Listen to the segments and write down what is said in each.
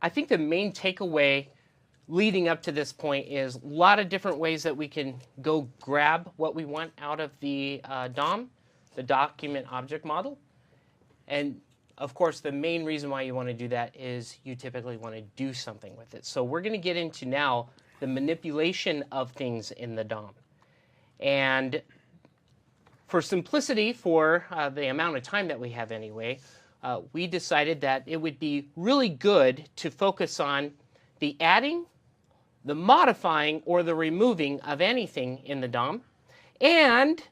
I think the main takeaway leading up to this point is a lot of different ways that we can go grab what we want out of the DOM, the document object model. And of course, the main reason why you want to do that is you typically want to do something with it. So we're going to get into now the manipulation of things in the DOM. And for simplicity, for the amount of time that we have anyway, we decided that it would be really good to focus on the adding, the modifying, or the removing of anything in the DOM. And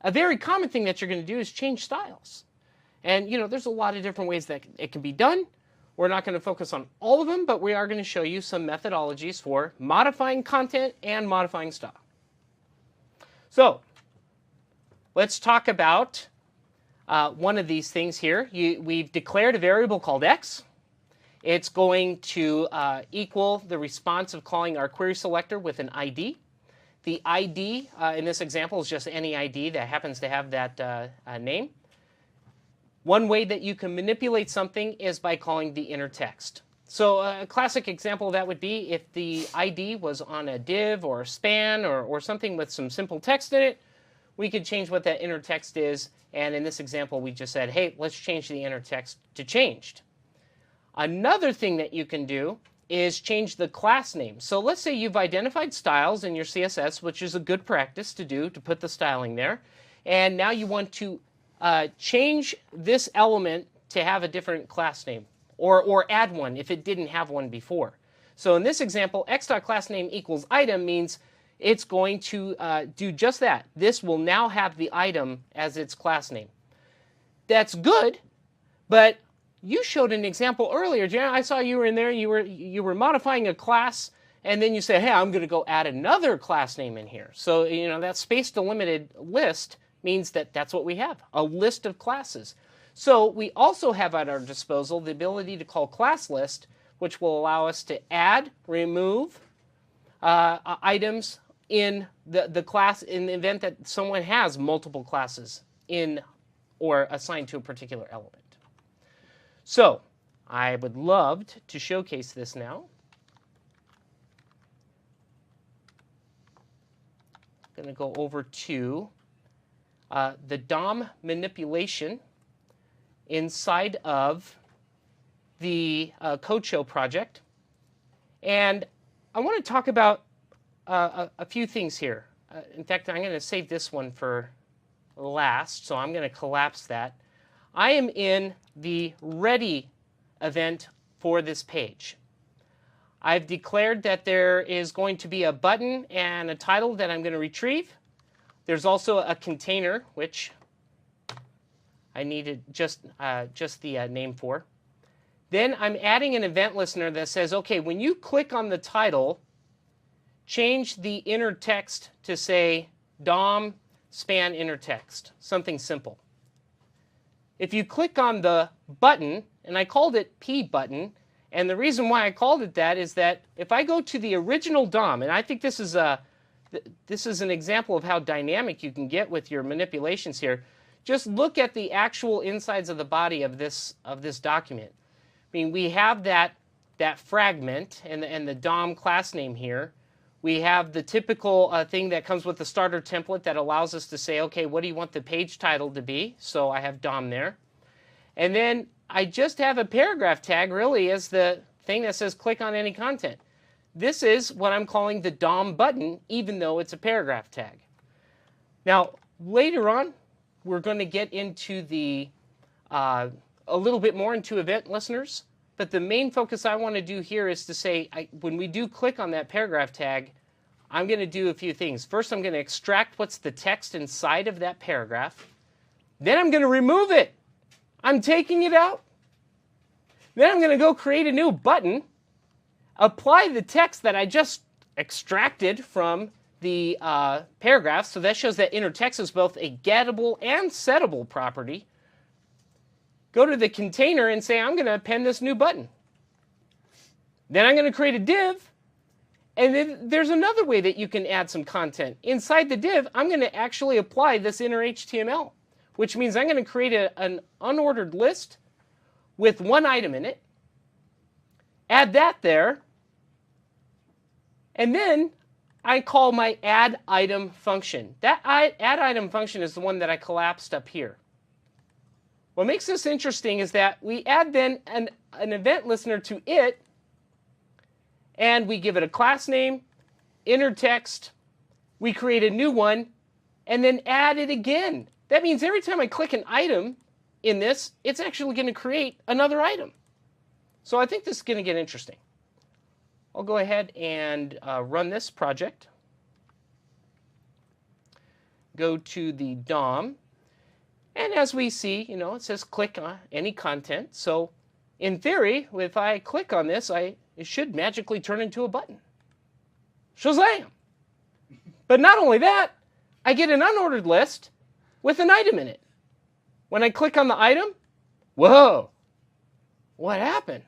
a very common thing that you're going to do is change styles. And there's a lot of different ways that it can be done. We're not going to focus on all of them, but we are going to show you some methodologies for modifying content and modifying style. So let's talk about one of these things here. We've declared a variable called x. It's going to equal the response of calling our query selector with an ID. The ID in this example is just any ID that happens to have that name. One way that you can manipulate something is by calling the inner text. So a classic example of that would be if the ID was on a div or a span or something with some simple text in it, we could change what that inner text is. And in this example, we just said, hey, let's change the inner text to changed. Another thing that you can do is change the class name. So let's say you've identified styles in your CSS, which is a good practice to do, to put the styling there. And now you want to change this element to have a different class name, or add one if it didn't have one before. So in this example, x.className equals item means it's going to do just that. This will now have the item as its class name. That's good, but you showed an example earlier, Jan. I saw you were in there. You were modifying a class, and then you said, hey, I'm going to go add another class name in here. So that space delimited list means that that's what we have, a list of classes. So we also have at our disposal the ability to call class list, which will allow us to add, remove items in the class in the event that someone has multiple classes in or assigned to a particular element. So I would love to showcase this now. I'm going to go over to the DOM manipulation inside of the Code Show project. And I want to talk about a few things here. In fact, I'm going to save this one for last, so I'm going to collapse that. I am in the ready event for this page. I've declared that there is going to be a button and a title that I'm going to retrieve. There's also a container, which I needed just the name for. Then I'm adding an event listener that says, okay, when you click on the title, change the inner text to say DOM span inner text, something simple. If you click on the button, and I called it P button, and the reason why I called it that is that if I go to the original DOM, and I think this is an example of how dynamic you can get with your manipulations here. Just look at the actual insides of the body of this document. I mean, we have that fragment and the DOM class name here. We have the typical thing that comes with the starter template that allows us to say, okay, what do you want the page title to be? So I have DOM there. And then I just have a paragraph tag really as the thing that says click on any content. This is what I'm calling the DOM button, even though it's a paragraph tag. Now, later on, we're going to get into a little bit more into event listeners. But the main focus I want to do here is to say, when we do click on that paragraph tag, I'm going to do a few things. First, I'm going to extract what's the text inside of that paragraph. Then I'm going to remove it. I'm taking it out. Then I'm going to go create a new button, apply the text that I just extracted from the paragraph. So that shows that inner text is both a gettable and settable property. Go to the container and say, I'm going to append this new button. Then I'm going to create a div. And then there's another way that you can add some content. Inside the div, I'm going to actually apply this inner HTML, which means I'm going to create an unordered list with one item in it. add that there, and then I call my add item function. That add item function is the one that I collapsed up here. What makes this interesting is that we add then an event listener to it, and we give it a class name, inner text, we create a new one, and then add it again. That means every time I click an item in this, it's actually going to create another item. So I think this is going to get interesting. I'll go ahead and run this project. Go to the DOM. And as we see, it says click on any content. So in theory, if I click on this, it should magically turn into a button. Shazam! But not only that, I get an unordered list with an item in it. When I click on the item, whoa, what happened?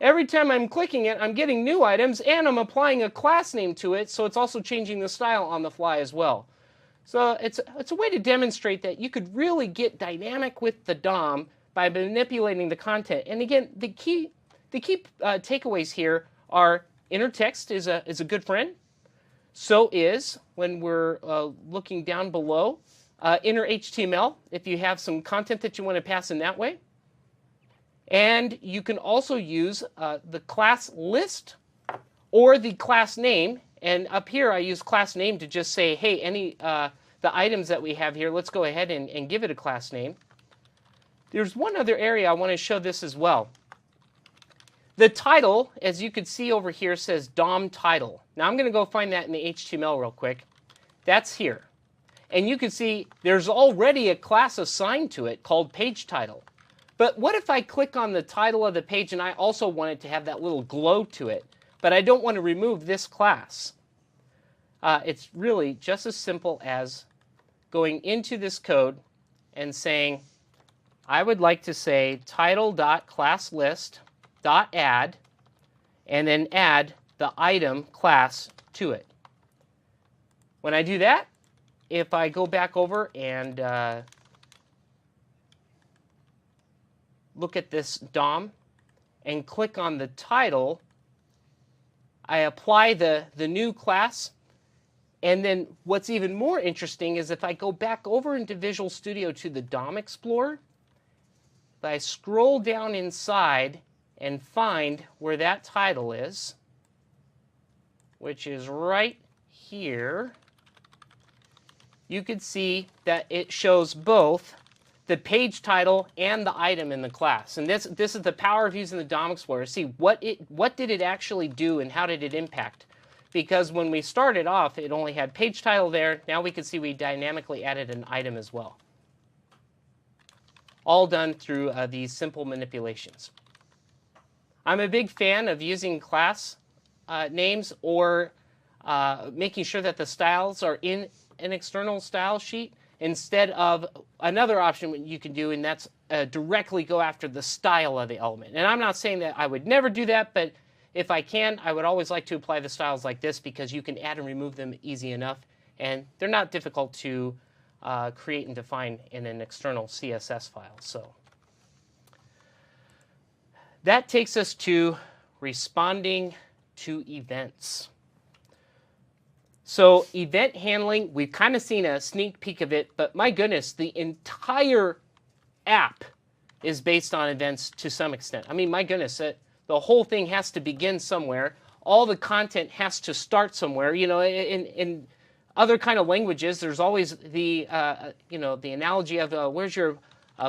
Every time I'm clicking it, I'm getting new items, and I'm applying a class name to it, so it's also changing the style on the fly as well. So it's a way to demonstrate that you could really get dynamic with the DOM by manipulating the content. And again, the key takeaways here are inner text is a good friend. So is, when we're looking down below, inner HTML, if you have some content that you want to pass in that way. And you can also use the class list or the class name. And up here, I use class name to just say, hey, the items that we have here, let's go ahead and give it a class name. There's one other area I want to show this as well. The title, as you can see over here, says DOM title. Now I'm going to go find that in the HTML real quick. That's here. And you can see there's already a class assigned to it called page title. But what if I click on the title of the page and I also want it to have that little glow to it, but I don't want to remove this class? It's really just as simple as going into this code and saying, I would like to say title.classList.add, and then add the item class to it. When I do that, if I go back over and look at this DOM and click on the title, I apply the new class. And then what's even more interesting is if I go back over into Visual Studio to the DOM Explorer, if I scroll down inside and find where that title is, which is right here, you can see that it shows both the page title and the item in the class. And this is the power of using the DOM Explorer. See, what did it actually do and how did it impact? Because when we started off, it only had page title there. Now we can see we dynamically added an item as well. All done through these simple manipulations. I'm a big fan of using class names or making sure that the styles are in an external style sheet instead of another option you can do, and that's directly go after the style of the element. And I'm not saying that I would never do that, but if I can, I would always like to apply the styles like this because you can add and remove them easy enough, and they're not difficult to create and define in an external CSS file. So that takes us to responding to events. So event handling, we've kind of seen a sneak peek of it, but my goodness, the entire app is based on events to some extent. I mean, my goodness, the whole thing has to begin somewhere. All the content has to start somewhere. In other kind of languages, there's always the the analogy of where's your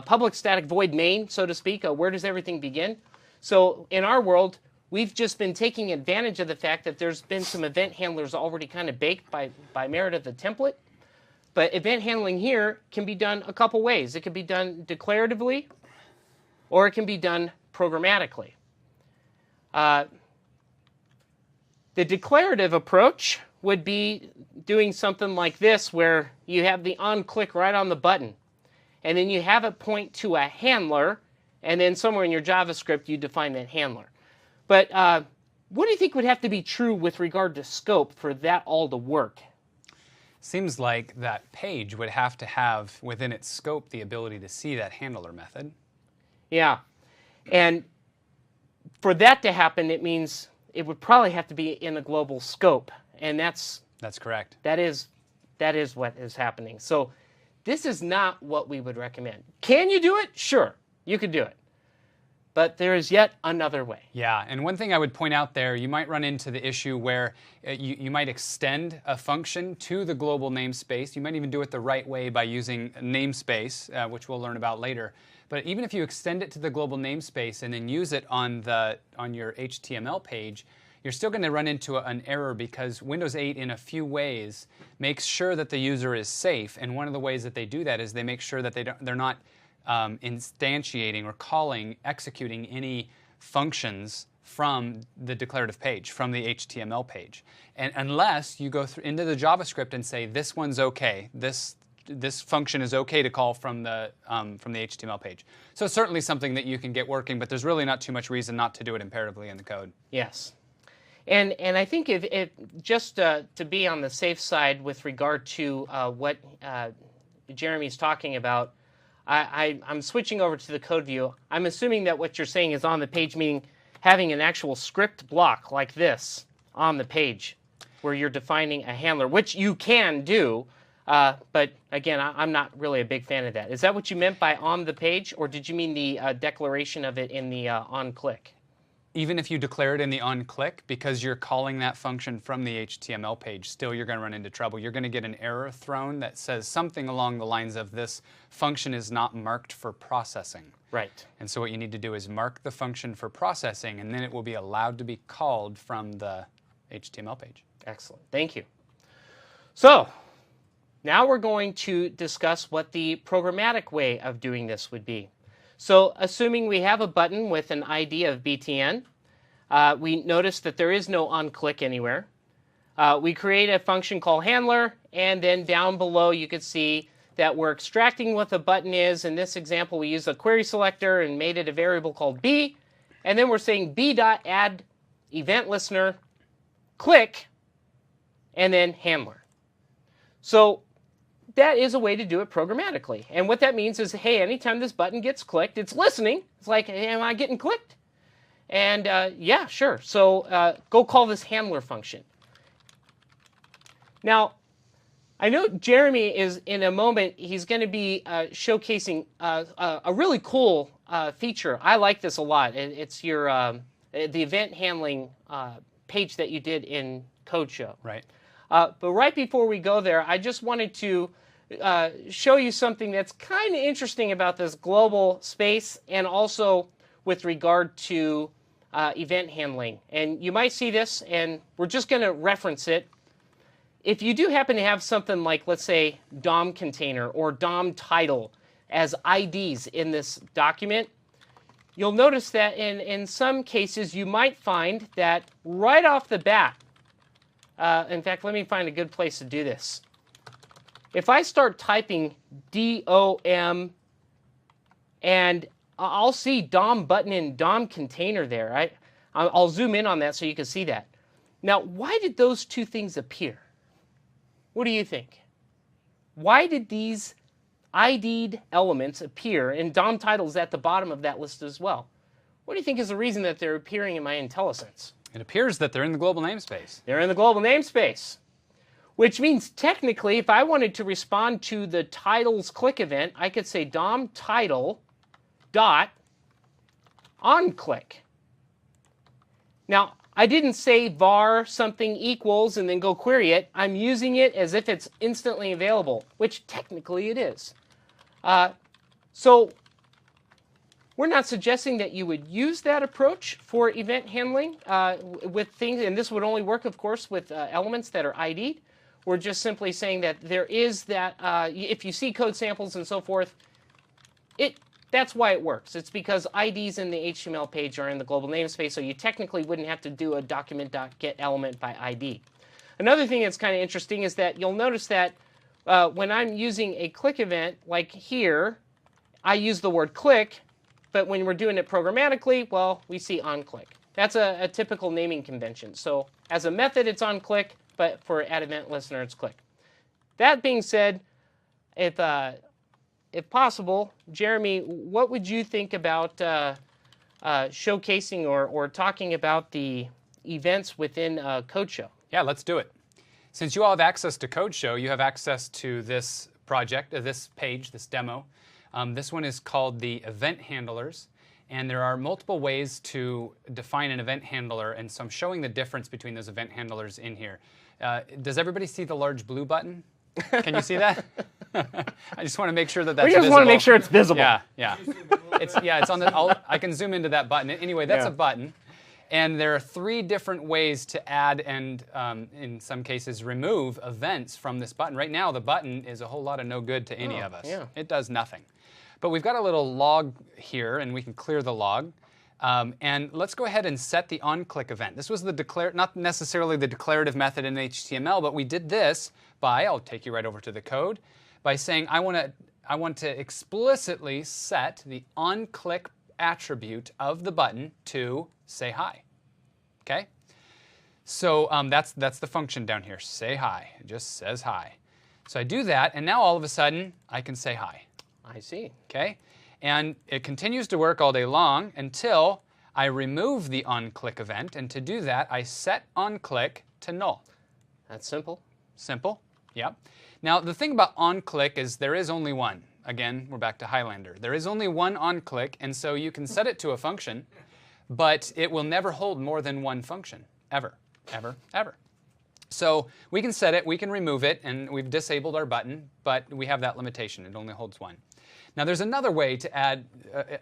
public static void main, so to speak. Where does everything begin? So in our world, we've just been taking advantage of the fact that there's been some event handlers already kind of baked by merit of the template. But event handling here can be done a couple ways. It can be done declaratively, or it can be done programmatically. The declarative approach would be doing something like this, where you have the on-click right on the button, and then you have it point to a handler, and then somewhere in your JavaScript you define that handler. But what do you think would have to be true with regard to scope for that all to work? Seems like that page would have to have within its scope the ability to see that handler method. Yeah, and for that to happen, it means it would probably have to be in a global scope, and That's correct. that is what is happening. So this is not what we would recommend. Can you do it? Sure, you could do it. But there is yet another way. Yeah, and one thing I would point out there, you might run into the issue where you might extend a function to the global namespace. You might even do it the right way by using a namespace, which we'll learn about later. But even if you extend it to the global namespace and then use it on your HTML page, you're still going to run into an error because Windows 8 in a few ways makes sure that the user is safe. And one of the ways that they do that is they make sure that they're not instantiating or executing any functions from the declarative page, from the HTML page. And unless you go into the JavaScript and say, this one's okay, this function is okay to call from the HTML page. So it's certainly something that you can get working, but there's really not too much reason not to do it imperatively in the code. Yes. And I think if just to be on the safe side with regard to what Jeremy's talking about, I'm switching over to the code view. I'm assuming that what you're saying is on the page, meaning having an actual script block like this on the page where you're defining a handler, which you can do. But again, I'm not really a big fan of that. Is that what you meant by on the page, or did you mean the declaration of it in the on-click? Even if you declare it in the onClick, because you're calling that function from the HTML page, still you're going to run into trouble. You're going to get an error thrown that says something along the lines of this function is not marked for processing. Right. And so what you need to do is mark the function for processing, and then it will be allowed to be called from the HTML page. Excellent. Thank you. So now we're going to discuss what the programmatic way of doing this would be. So assuming we have a button with an ID of BTN, we notice that there is no onClick anywhere. We create a function called handler, and then down below you can see that we're extracting what the button is. In this example, we use a query selector and made it a variable called B. And then we're saying b.add event listener, click, and then handler. So that is a way to do it programmatically. And what that means is, hey, anytime this button gets clicked, it's listening. It's like, hey, am I getting clicked? And yeah, sure. So go call this handler function. Now, I know Jeremy is, in a moment, he's going to be showcasing a really cool feature. I like this a lot. It's your the event handling page that you did in Code Show. Right. But right before we go there, I just wanted to show you something that's kind of interesting about this global space, and also with regard to event handling. And you might see this, and we're just going to reference it. If you do happen to have something like, let's say, DOM container or DOM title as IDs in this document, you'll notice that in some cases you might find that right off the bat, in fact, let me find a good place to do this. If I start typing DOM, and I'll see DOM button and DOM container there. I'll zoom in on that so you can see that. Now, why did those two things appear? What do you think? Why did these ID'd elements appear, and DOM titles at the bottom of that list as well? What do you think is the reason that they're appearing in my IntelliSense? It appears that they're in the global namespace. They're in the global namespace, which means technically if I wanted to respond to the titles click event, I could say DOM title dot onClick. Now, I didn't say var something equals and then go query it. I'm using it as if it's instantly available, which technically it is. So we're not suggesting that you would use that approach for event handling with things, and this would only work, of course, with elements that are ID'd. We're just simply saying that there is that, if you see code samples and so forth, that's why it works. It's because IDs in the HTML page are in the global namespace, so you technically wouldn't have to do a document.getElement by ID. Another thing that's kind of interesting is that you'll notice that when I'm using a click event, like here, I use the word click, but when we're doing it programmatically, well, we see onClick. That's a typical naming convention. So as a method, it's onClick, but for add event listener, it's click. That being said, if possible, Jeremy, what would you think about showcasing or talking about the events within Code Show. Yeah, let's do it. Since you all have access to Code Show, you have access to this project, this page, this demo. This one is called the Event Handlers, and there are multiple ways to define an event handler, and so I'm showing the difference between those event handlers in here. Does everybody see the large blue button? Can you see that? I just want to make sure that that's visible. We just want to make sure it's visible. Yeah. It's on the. I can zoom into that button. Anyway, that's a button. And there are 3 different ways to add and, in some cases, remove events from this button. Right now, the button is a whole lot of no good to any of us. Yeah. It does nothing. But we've got a little log here, and we can clear the log. And let's go ahead and set the onClick event. This was the not necessarily the declarative method in HTML, but we did this by, I'll take you right over to the code, by saying I want to explicitly set the onClick attribute of the button to say hi. Okay? So that's the function down here, say hi. It just says hi. So I do that, and now all of a sudden I can say hi. I see. Okay? And it continues to work all day long until I remove the onClick event, and to do that I set onClick to null. That's simple. Simple. Yep. Now the thing about onClick is there is only one. Again, we're back to Highlander. There is only one onClick, and so you can set it to a function, but it will never hold more than one function, ever, ever, ever. So we can set it, we can remove it, and we've disabled our button, but we have that limitation. It only holds one. Now there's another way to add,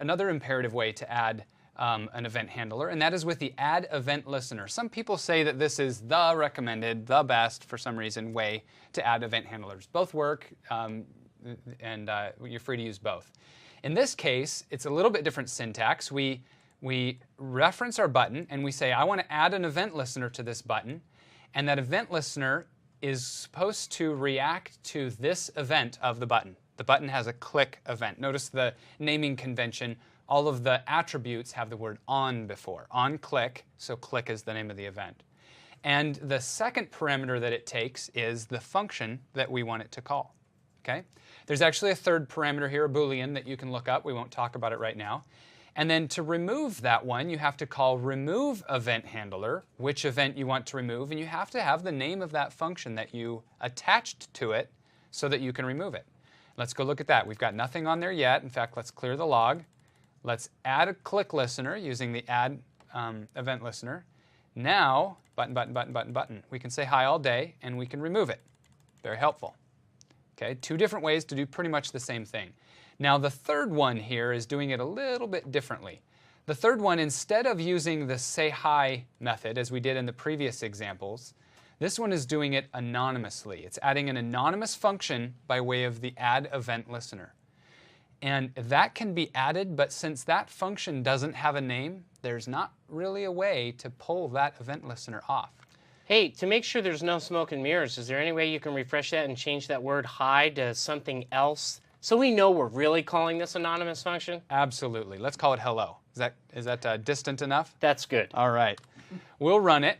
another imperative way to add an event handler, and that is with the add event listener. Some people say that this is the recommended, the best, for some reason, way to add event handlers. Both work. And you're free to use both. In this case, it's a little bit different syntax. We reference our button, and we say, I want to add an event listener to this button, and that event listener is supposed to react to this event of the button. The button has a click event. Notice the naming convention. All of the attributes have the word on before. On click, so click is the name of the event. And the second parameter that it takes is the function that we want it to call. Okay? There's actually a third parameter here, a Boolean, that you can look up. We won't talk about it right now. And then to remove that one, you have to call remove event handler, which event you want to remove, and you have to have the name of that function that you attached to it so that you can remove it. Let's go look at that. We've got nothing on there yet. In fact, let's clear the log. Let's add a click listener using the add event listener. Now, button, button, button, button, button. We can say hi all day, and we can remove it. Very helpful. Okay, 2 different ways to do pretty much the same thing. Now the third one here is doing it a little bit differently. The third one, instead of using the say hi method as we did in the previous examples, this one is doing it anonymously. It's adding an anonymous function by way of the add event listener. And that can be added, but since that function doesn't have a name, there's not really a way to pull that event listener off. Hey, to make sure there's no smoke and mirrors, is there any way you can refresh that and change that word hi to something else so we know we're really calling this anonymous function? Absolutely. Let's call it hello. Is that distant enough? That's good. All right. We'll run it.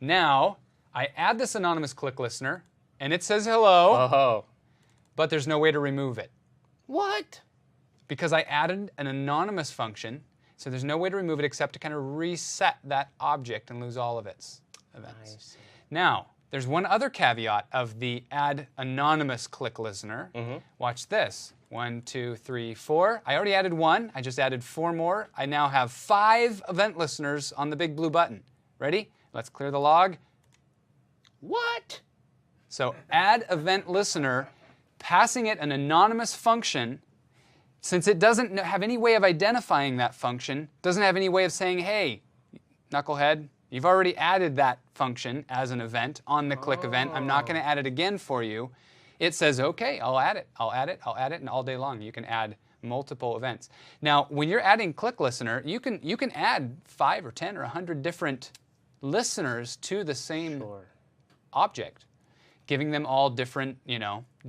Now, I add this anonymous click listener, and it says hello, Oh. but there's no way to remove it. What? Because I added an anonymous function, so there's no way to remove it except to kind of reset that object and lose all of its events. Now, there's one other caveat of the add anonymous click listener. Watch this. 1, 2, 3, 4. I already added 1. I just added 4 more. I now have 5 event listeners on the big blue button. Ready? Let's clear the log. What? So add event listener, passing it an anonymous function. Since it doesn't have any way of identifying that function, doesn't have any way of saying, hey, knucklehead, you've already added that function as an event on the click event. I'm not going to add it again for you. It says, okay, I'll add it, I'll add it, I'll add it, and all day long you can add multiple events. Now, when you're adding click listener, you can add 5 or 10 or 100 different listeners to the same object, giving them all different,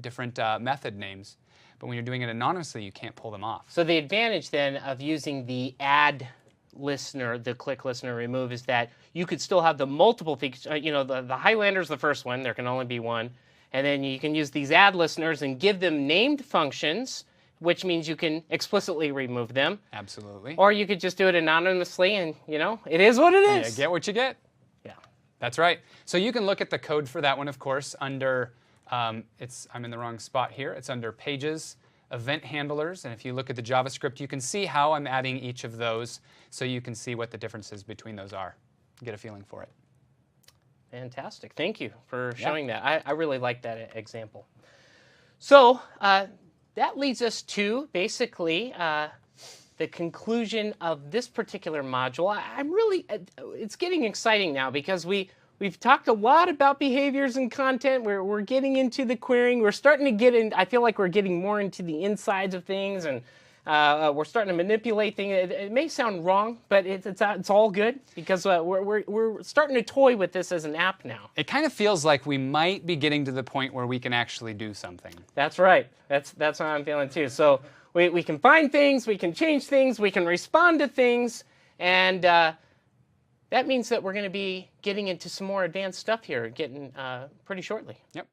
different method names. But when you're doing it anonymously, you can't pull them off. So the advantage then of using the add listener, the click listener remove, is that you could still have the multiple things. The Highlander's the first one. There can only be one. And then you can use these add listeners and give them named functions which means you can explicitly remove them. Absolutely. Or you could just do it anonymously, and it is what it is. Yeah, get what you get. Yeah. That's right. So you can look at the code for that one, of course, under, I'm in the wrong spot here. It's under Pages, Event Handlers. And if you look at the JavaScript, you can see how I'm adding each of those so you can see what the differences between those are. Get a feeling for it. Fantastic. Thank you for showing that. I really like that example. So that leads us to basically the conclusion of this particular module. It's getting exciting now because we've talked a lot about behaviors and content. We're getting into the querying. We're starting to get in. I feel like we're getting more into the insides of things, and we're starting to manipulate things. It may sound wrong, but it's all good because we're starting to toy with this as an app now. It kind of feels like we might be getting to the point where we can actually do something. That's right. That's how I'm feeling too. So we can find things, we can change things, we can respond to things, and that means that we're going to be getting into some more advanced stuff here, pretty shortly. Yep.